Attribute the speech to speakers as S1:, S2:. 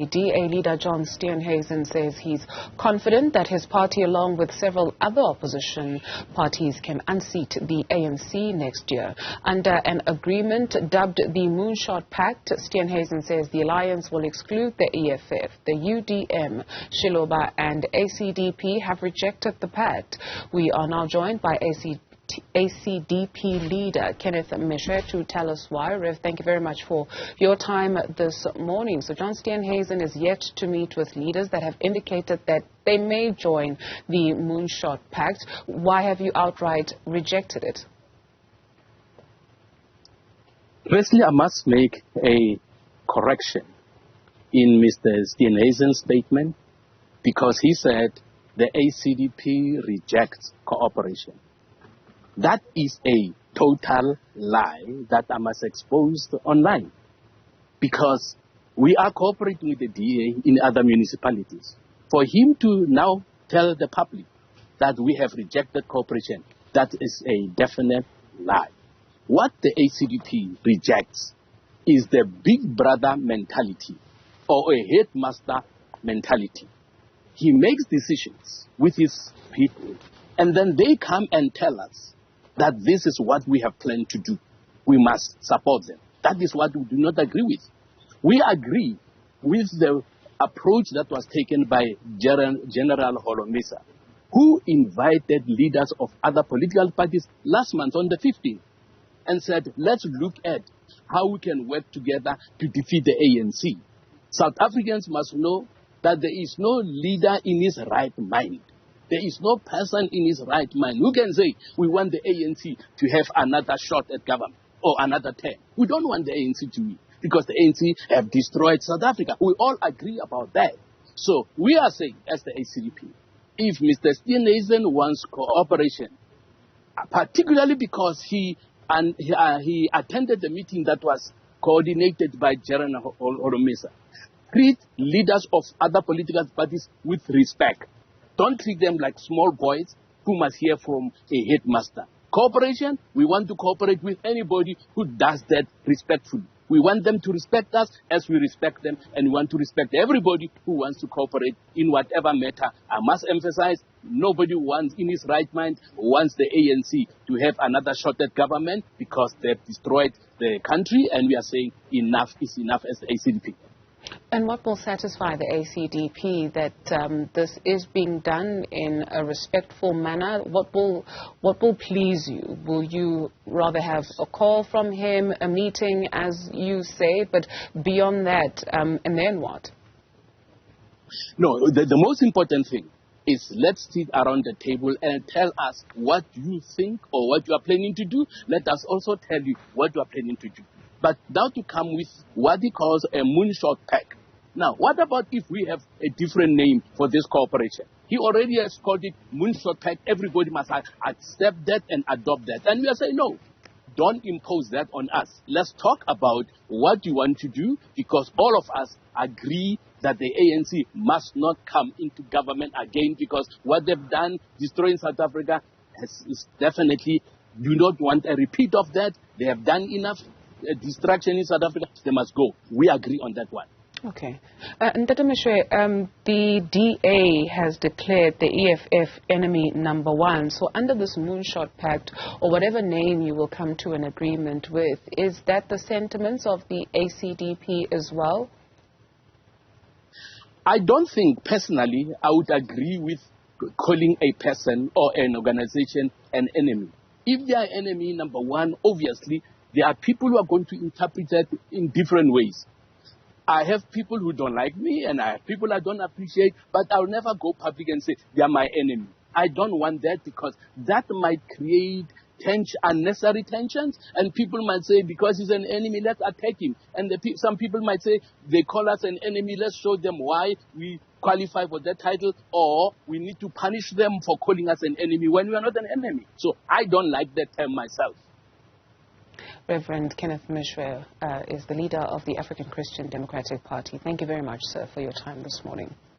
S1: DA Leader John Steenhuisen says he's confident that his party, along with several other opposition parties, can unseat the ANC next year. Under an agreement dubbed the Moonshot Pact, Steenhuisen says the alliance will exclude the EFF. The UDM, Xiluva and ACDP have rejected the pact. We are now joined by ACDP leader Kenneth Meshoe to tell us why. Rev, thank you very much for your time this morning. So John Steenhuisen is yet to meet with leaders that have indicated that they may join the Moonshot Pact. Why have you outright rejected it?
S2: Firstly, I must make a correction in Mr. Steenhuisen's statement, because he said the ACDP rejects cooperation. That is a total lie that I must expose online, because we are cooperating with the DA in other municipalities. For him to now tell the public that we have rejected cooperation, that is a definite lie. What the ACDP rejects is the big brother mentality or a headmaster mentality. He makes decisions with his people, and then they come and tell us that this is what we have planned to do. We must support them. That is what we do not agree with. We agree with the approach that was taken by General Holomisa, who invited leaders of other political parties last month on the 15th and said, let's look at how we can work together to defeat the ANC. South Africans must know that there is no leader in his right mind. There is no person in his right mind who can say, we want the ANC to have another shot at government or another term. We don't want the ANC to win, because the ANC have destroyed South Africa. We all agree about that. So we are saying, as the ACDP, if Mr. Steenhuisen wants cooperation, particularly because he attended the meeting that was coordinated by General Holomisa, treat leaders of other political parties with respect. Don't treat them like small boys who must hear from a headmaster. Cooperation, we want to cooperate with anybody who does that respectfully. We want them to respect us as we respect them, and we want to respect everybody who wants to cooperate in whatever matter. I must emphasize, nobody wants, in his right mind, wants the ANC to have another shot at government, because they've destroyed the country, and we are saying enough is enough as the ACDP.
S1: And what will satisfy the ACDP that this is being done in a respectful manner? What will please you? Will you rather have a call from him, a meeting, as you say, but beyond that, and then what?
S2: No, the most important thing is, let's sit around the table and tell us what you think or what you are planning to do. Let us also tell you what you are planning to do. But now to come with what he calls a Moonshot Pact. Now, what about if we have a different name for this cooperation? He already has called it Moonshot Pact. Everybody must accept that and adopt that. And we are saying, no, don't impose that on us. Let's talk about what you want to do, because all of us agree that the ANC must not come into government again, because what they've done, destroying South Africa, is definitely, do not want a repeat of that. They have done enough destruction in South Africa. They must go. We agree on that one.
S1: Okay. Dr. Meshoe, the DA has declared the EFF enemy number one. So under this Moonshot Pact, or whatever name you will come to an agreement with, is that the sentiments of the ACDP as well?
S2: I don't think, personally, I would agree with calling a person or an organization an enemy. If they are enemy number one, obviously, there are people who are going to interpret that in different ways. I have people who don't like me, and I have people I don't appreciate, but I'll never go public and say they are my enemy. I don't want that, because that might create unnecessary tensions, and people might say, because he's an enemy, let's attack him. And some people might say, they call us an enemy, let's show them why we qualify for that title, or we need to punish them for calling us an enemy when we are not an enemy. So I don't like that term myself.
S1: Reverend Kenneth Meshoe is the leader of the African Christian Democratic Party. Thank you very much, sir, for your time this morning.